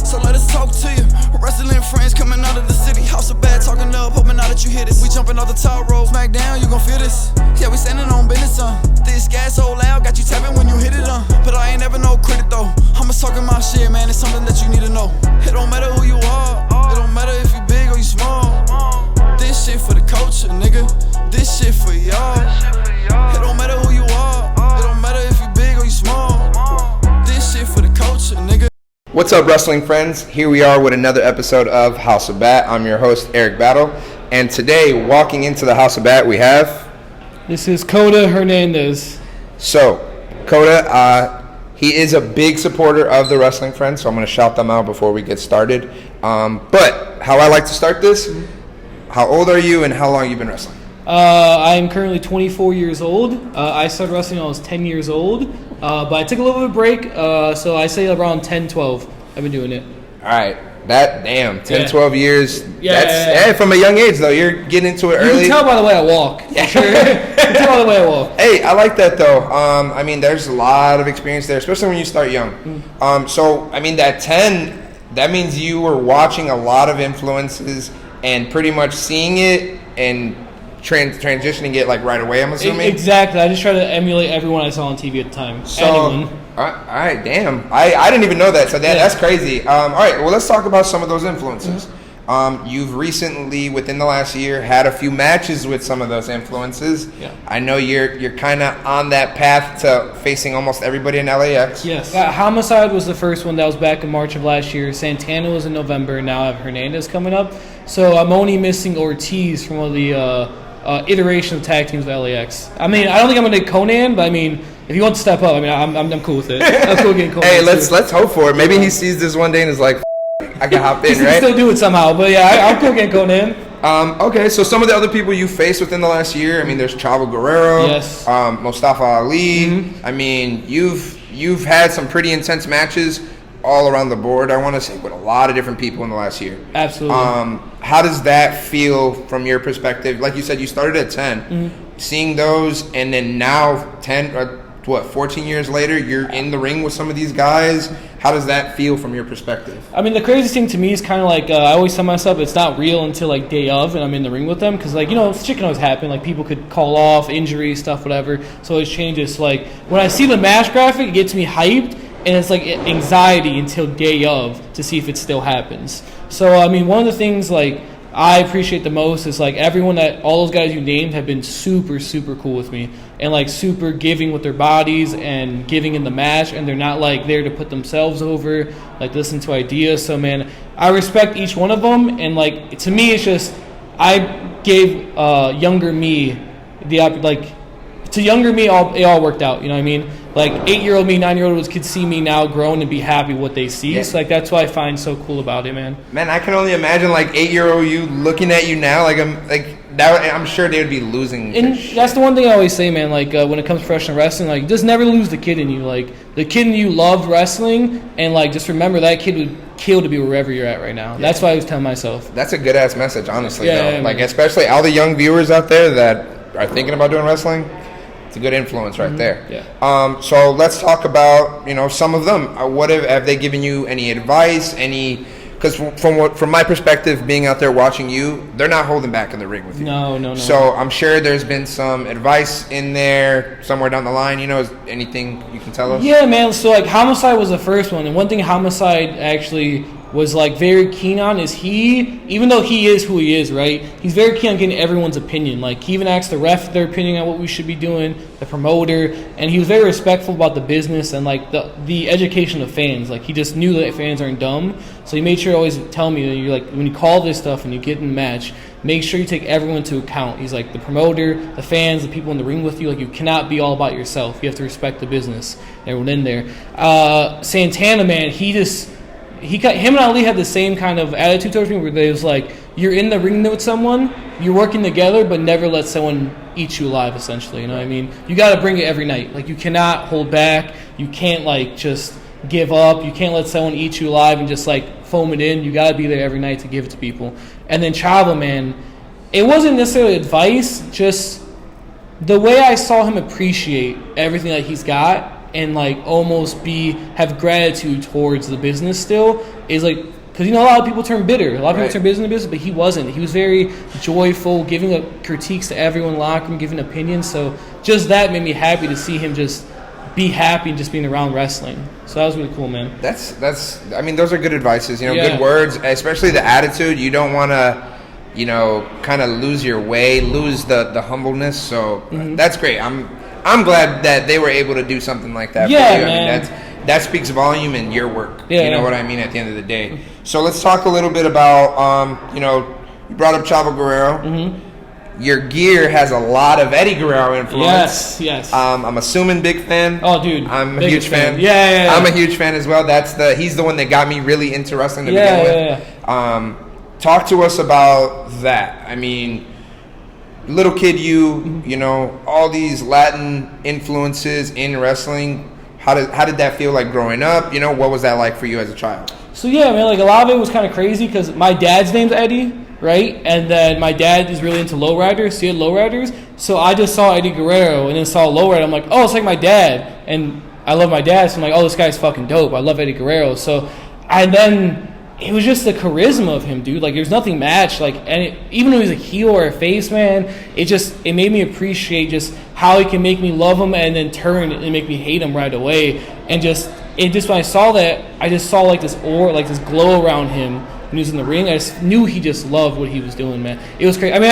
So let us talk to you. Wrestling friends coming out of the city. House of bad, talking up, hoping now that you hit it. We jumping off the top rope, smack down, you gon' feel this. Yeah, we standing on business, This gas so loud, got you tapping when you hit it, But I ain't never no credit though. I'm just talking my shit, man, it's something that you need to know. It don't matter who you are, it don't matter if you big or you small. This shit for the culture, nigga. This shit for y'all. It don't matter who you are, it don't matter if you big or you small. This shit for the culture, nigga. What's up, wrestling friends? Here we are with another episode of House of Bat. I'm your host, Eric Battle. And today, walking into the House of Bat, we have... This is Koda Hernandez. So, Koda, he is a big supporter of the Wrestling Friends, so I'm going to shout them out before we get started. But how I like to start this, how old are you and how long have you been wrestling? I'm currently 24 years old. I started wrestling when I was 10 years old, but I took a little bit of a break, so I say around 10, 12. I've been doing it. All right. 10, 12 years. Yeah. From a young age, though. You're getting into it early. You can tell by the way I walk. Yeah. Sure. You can tell by the way I walk. Hey, I like that, though. I mean, there's a lot of experience there, especially when you start young. So, I mean, that 10, that means you were watching a lot of influences and pretty much seeing it and transitioning it like right away, I'm assuming. Exactly. I just try to emulate everyone I saw on TV at the time. So, all right, damn. I didn't even know that, so that's crazy. All right, well, let's talk about some of those influences. You've recently, within the last year, had a few matches with some of those influences. Yeah. I know you're kind of on that path to facing almost everybody in LAX. Yes. Homicide was the first one. That was back in March of last year. Santana was in November. Now I have Hernandez coming up. So I'm only missing Ortiz from one of the iteration of tag teams with LAX. I mean, I don't think I'm going to Conan, but I mean, if you want to step up, I mean, I'm cool with it. I'm cool getting Conan. Hey, let's hope for it. Maybe he sees this one day and is like, I can hop in, right? He can still do it somehow, but yeah, I'm cool getting Conan. Okay, so some of the other people you faced within the last year, I mean, there's CHAVO GUERRERO, yes. Mustafa Ali. I mean, you've had some pretty intense matches all around the board, I want to say, with a lot of different people in the last year. Absolutely. How does that feel from your perspective? Like you said, you started at 10. Seeing those, and then now 14 years later, you're in the ring with some of these guys. How does that feel from your perspective? I mean, the craziest thing to me is kind of like, I always tell myself it's not real until like day of and I'm in the ring with them. Because like, shit can always happen. Like people could call off, injuries, stuff, whatever. So it always changes. So, like when I see the match graphic, it gets me hyped. And it's like anxiety until day of to see if it still happens. So, I mean, one of the things like I appreciate the most is like all those guys you named have been super, super cool with me. And like super giving with their bodies and giving in the match. And they're not like there to put themselves over, like listen to ideas. So, man, I respect each one of them. And like to me, it's just I gave younger me to younger me, it all worked out. You know what I mean? Like 8-year-old me, 9-year-old could see me now grown and be happy with what they see. Yeah. So like that's what I find so cool about it, man. Man, I can only imagine like 8-year-old you looking at you now. I'm sure they would be losing. And that's the one thing I always say, man. Like when it comes to professional wrestling, like just never lose the kid in you. Like the kid in you loved wrestling, and like just remember that kid would kill to be wherever you're at right now. Yeah. That's what I always tell myself. That's a good ass message, honestly. Yeah, like especially all the young viewers out there that are thinking about doing wrestling. A good influence right there. Yeah. So let's talk about some of them. What have they given you any advice? Because from my perspective, being out there watching you, they're not holding back in the ring with you. No. So I'm sure there's been some advice in there somewhere down the line. Is anything you can tell us? Yeah, man. So like Homicide was the first one, and one thing Homicide actually was like very keen on is even though he is who he is, right, he's very keen on getting everyone's opinion. Like he even asked the ref their opinion on what we should be doing, the promoter, and he was very respectful about the business and like the education of fans. Like he just knew that fans aren't dumb, so he made sure to always tell me that you're like, when you call this stuff and you get in the match, make sure you take everyone into account. He's like the promoter, the fans, the people in the ring with you. Like you cannot be all about yourself. You have to respect the business. Everyone in there. Santana, man, him and Ali had the same kind of attitude towards me where they was like, you're in the ring with someone, you're working together, but never let someone eat you alive, essentially. You know what I mean? You got to bring it every night. Like you cannot hold back. You can't like just give up. You can't let someone eat you alive and just like foam it in. You got to be there every night to give it to people. And then CHAVO, man, it wasn't necessarily advice, just the way I saw him appreciate everything that he's got and like almost have gratitude towards the business still is like, because, you know, a lot of people turn bitter. A lot of people turn bitter in the business, but he wasn't. He was very joyful, giving critiques to everyone in the locker room, giving opinions. So just that made me happy to see him just be happy just being around wrestling. So that was really cool, man. That's. I mean, those are good advices. You know, good words, especially the attitude. You don't want to, you know, kind of lose your way, lose the humbleness. So that's great. I'm glad that they were able to do something like that. Yeah, for you. man. I mean, that speaks volume in your work. Yeah, you know what I mean at the end of the day. So let's talk a little bit about, you know, you brought up Chavo Guerrero. Your gear has a lot of Eddie Guerrero influence. Yes. I'm assuming big fan. Oh, dude. I'm a huge fan. Yeah. I'm a huge fan as well. He's the one that got me really into wrestling to begin with. Talk to us about that. I mean, little kid you know, all these Latin influences in wrestling. How did that feel like growing up? You know, what was that like for you as a child? So yeah, man, like a lot of it was kind of crazy because my dad's name's Eddie, right? And then my dad is really into lowriders, so he had lowriders. So I just saw Eddie Guerrero and then saw lowrider. I'm like, oh, it's like my dad, and I love my dad. So I'm like, oh, this guy's fucking dope. I love Eddie Guerrero. So, and then it was just the charisma of him, dude. Like, there's nothing matched. Like, and even though he's a heel or a face, man, it made me appreciate just how he can make me love him and then turn and make me hate him right away. And just when I saw that, I just saw like this aura, like this glow around him when he was in the ring. I just knew he just loved what he was doing, man. It was crazy. I mean,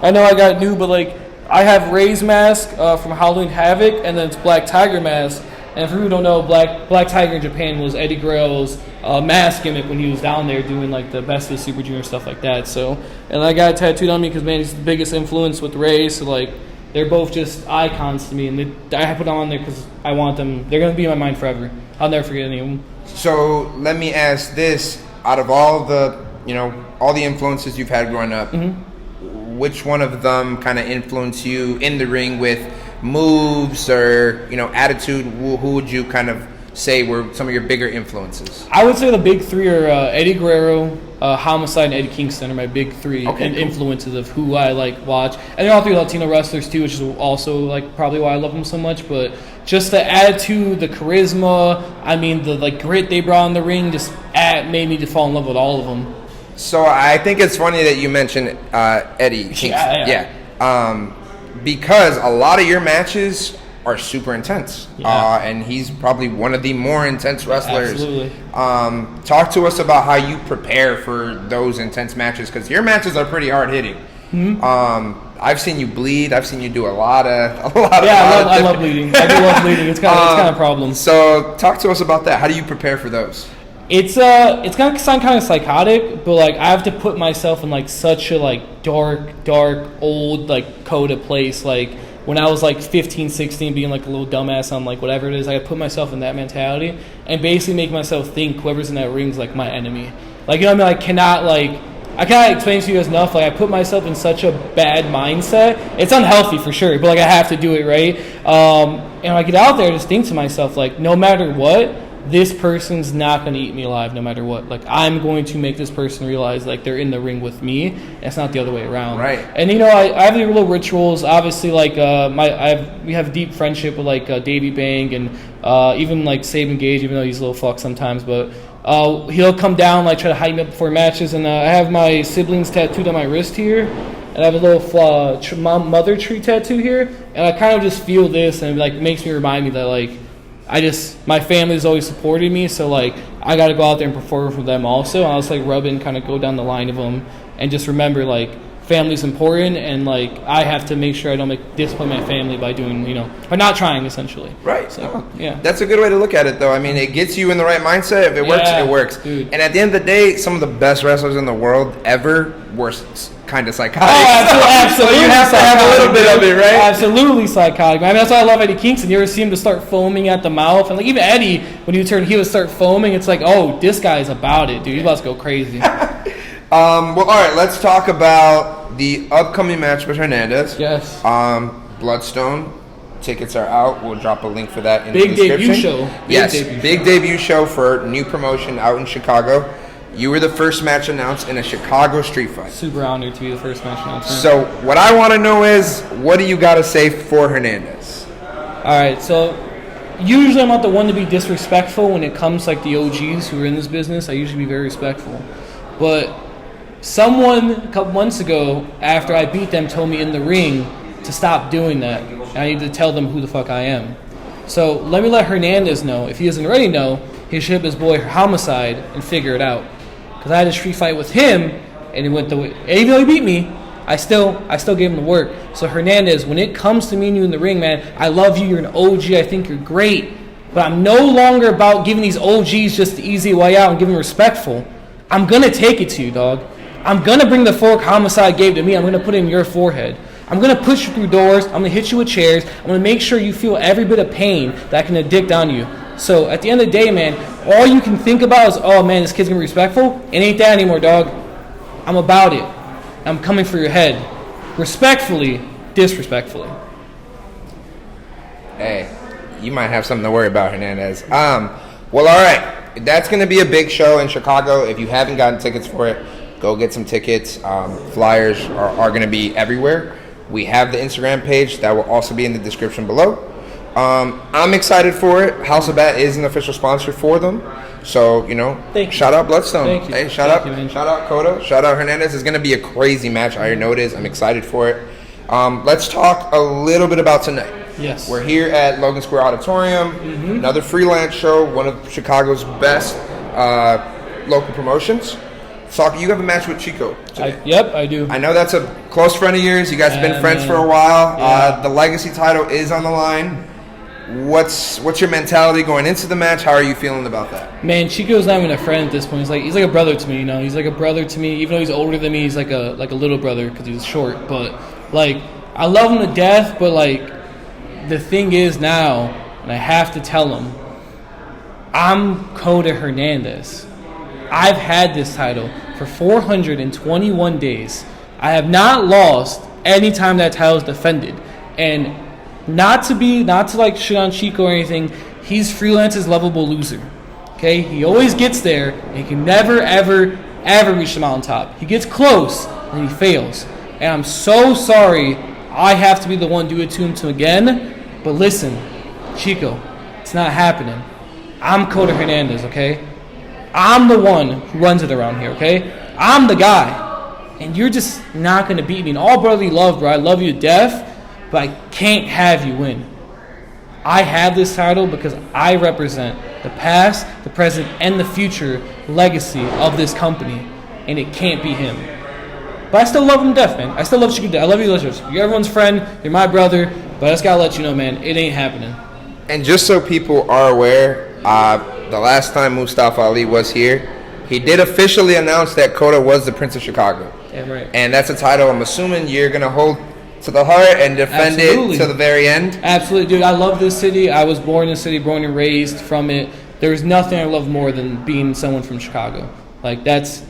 I know I got new, but like, I have Ray's mask from Halloween Havoc, and then it's Black Tiger mask. And for who don't know, Black Tiger in Japan was Eddie Guerrero's mask gimmick when he was down there doing like the Best of the Super Junior stuff like that. So, and I got it tattooed on me because, man, he's the biggest influence with Ray. So like, they're both just icons to me, and I put them on there because I want them. They're gonna be in my mind forever. I'll never forget any of them. So let me ask this: out of all the, you know, all the influences you've had growing up, which one of them kind of influenced you in the ring with moves or, you know, attitude? Who would you kind of say were some of your bigger influences? I would say the big three are Eddie Guerrero, Homicide, and Eddie Kingston are my big three influences of who I like watch. And they're all three Latino wrestlers too, which is also like probably why I love them so much. But just the attitude, the charisma, I mean the like grit they brought in the ring just made me to fall in love with all of them. So I think it's funny that you mentioned Eddie Kingston. Yeah. Because a lot of your matches are super intense. And he's probably one of the more intense wrestlers. Absolutely. Talk to us about how you prepare for those intense matches, because your matches are pretty hard hitting. I've seen you bleed. I've seen you do a lot of I love bleeding. I do love bleeding. It's kind of a problem. So talk to us about that. How do you prepare for those? It's gonna sound kind of psychotic, but like I have to put myself in like such a like dark old like Koda place. Like when I was like 15, 16, being like a little dumbass on like whatever it is, I put myself in that mentality and basically make myself think whoever's in that ring's like my enemy. Like, you know what I mean? I cannot explain to you as enough. Like, I put myself in such a bad mindset. It's unhealthy for sure, but like I have to do it, right? And when I get out there, I just think to myself, like, no matter what, this person's not going to eat me alive no matter what. Like, I'm going to make this person realize, like, they're in the ring with me. And it's not the other way around. Right. And, you know, I have the little rituals. Obviously, like, we have a deep friendship with, like, Davey Bang and even, like, Saban Gage, even though he's a little fuck sometimes. But he'll come down, like, try to hype me up before matches. And I have my siblings tattooed on my wrist here. And I have a little mother tree tattoo here. And I kind of just feel this, and, like, it makes me remind me that, like, my family's always supported me, so like I got to go out there and perform for them also. And I'll just like rub and kind of go down the line of them and just remember like family's important, and like I have to make sure I don't disappoint my family by doing, you know, by not trying essentially. Right. So yeah, that's a good way to look at it though. I mean, it gets you in the right mindset. If it works, it works. Dude. And at the end of the day, some of the best wrestlers in the world ever were kind of psychotic. Oh, absolutely. So you have to have a little bit of it, right? Absolutely psychotic. I mean, that's why I love Eddie Kingston. You ever see him to start foaming at the mouth? And like even Eddie, when you turn, he would start foaming. It's like, oh, this guy's about it, dude. He's about to go crazy. Well, all right. Let's talk about the upcoming match with Hernandez. Yes. Bloodstone. Tickets are out. We'll drop a link for that in the Big description. debut show. Big debut show for new promotion out in Chicago. You were the first match announced in a Chicago street fight. Super honored to be the first match announced. So what I want to know is, what do you got to say for Hernandez? All right, so usually I'm not the one to be disrespectful when it comes to like the OGs who are in this business. I usually be very respectful. But someone a couple months ago, after I beat them, told me in the ring to stop doing that. And I need to tell them who the fuck I am. So let Hernandez know. If he doesn't already know, he should hit his boy Homicide and figure it out. Because I had a street fight with him, and it went the way. Even though he beat me, I still gave him the work. So Hernandez, when it comes to me and you in the ring, man, I love you. You're an OG. I think you're great. But I'm no longer about giving these OGs just the easy way out and giving respectful. I'm going to take it to you, dog. I'm going to bring the fork Homicide gave to me. I'm going to put it in your forehead. I'm going to push you through doors. I'm going to hit you with chairs. I'm going to make sure you feel every bit of pain that I can addict on you. So at the end of the day, man, all you can think about is, oh, man, this kid's going to be respectful. It ain't that anymore, dog. I'm about it. I'm coming for your head. Respectfully, disrespectfully. Hey, you might have something to worry about, Hernandez. Well, all right. That's going to be a big show in Chicago. If you haven't gotten tickets for it, go get some tickets. Flyers are going to be everywhere. We have the Instagram page. That will also be in the description below. I'm excited for it. House of Bat is an official sponsor for them. So, shout out Bloodstone. Thank you. Hey, shout out Koda. Shout out Hernandez. It's going to be a crazy match. I already know it is. I'm excited for it. Let's talk a little bit about tonight. Yes. We're here at Logan Square Auditorium. Mm-hmm. Another Freelance show, one of Chicago's best local promotions. Soccer, you have a match with Chico today. Yep, I do. I know that's a close friend of yours. You guys have been friends for a while. Yeah. The Legacy title is on the line. What's your mentality going into the match? How are you feeling about that? Man, Chico's not even a friend at this point. He's like a brother to me. He's like a brother to me. Even though he's older than me, he's like a little brother because he's short. But I love him to death. But the thing is now, and I have to tell him, I'm Koda Hernandez. I've had this title for 421 days. I have not lost any time that title is defended. And not to shit on Chico or anything, he's Freelance's lovable loser. Okay? He always gets there, and he can never, ever, ever reach the mountaintop. He gets close, and he fails. And I'm so sorry I have to be the one to do it to him again. But listen, Chico, it's not happening. I'm Koda Hernandez, okay? I'm the one who runs it around here, okay? I'm the guy. And you're just not going to beat me. In all brotherly love, bro, I love you to death, but I can't have you win. I have this title because I represent the past, the present, and the future legacy of this company. And it can't be him. But I still love him to death, man. I still love Chico to death. I love you, listeners. You're everyone's friend. You're my brother. But I just got to let you know, man, it ain't happening. And just so people are aware, the last time Mustafa Ali was here, he did officially announce that Koda was the Prince of Chicago. Damn right. And that's a title I'm assuming you're going to hold to the heart and defend it to the very end. Absolutely, dude. I love this city. I was born in the city, born and raised from it. There's nothing I love more than being someone from Chicago. That's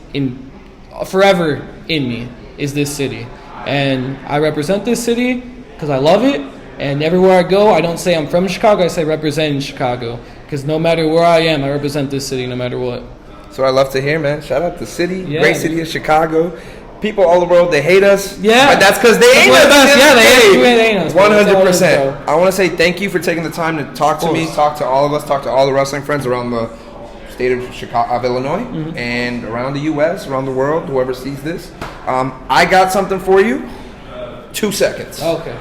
forever in me is this city. And I represent this city because I love it. And everywhere I go, I don't say I'm from Chicago. I say representing Chicago. Because no matter where I am, I represent this city no matter what. So I love to hear, man. Shout out the city, great city of Chicago. People all over the world, they hate us. Yeah. But that's because they hate us. Yeah, they hate us. 100%. I want to say thank you for taking the time to talk to me, talk to all of us, talk to all the wrestling friends around the state of Illinois, and around the U.S., around the world, whoever sees this. I got something for you. 2 seconds. Okay.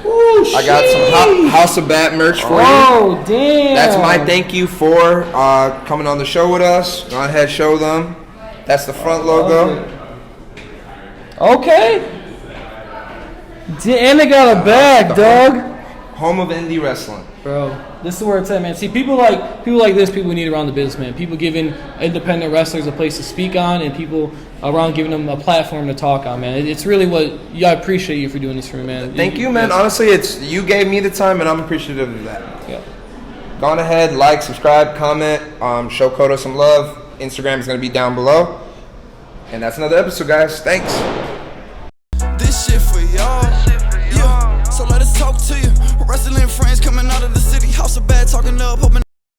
Ooh, I got some House of Bat merch for you. Oh, damn. That's my thank you for coming on the show with us. Go ahead, show them. That's the front logo. Okay. And they got a bag, dog. Home of indie wrestling. Bro, this is where it's at, man. See, people like this, people we need around the business, man. People giving independent wrestlers a place to speak on, and people around giving them a platform to talk on, man. It's really I appreciate you for doing this for me, man. Thank you, man. Honestly, you gave me the time, and I'm appreciative of that. Yeah. Go on ahead, like, subscribe, comment, show Koda some love. Instagram is going to be down below. And that's another episode, guys. Thanks. This shit for y'all. Yeah. So let us talk to you. Wrestling friends coming out of the city. House of Bad talking up, hoping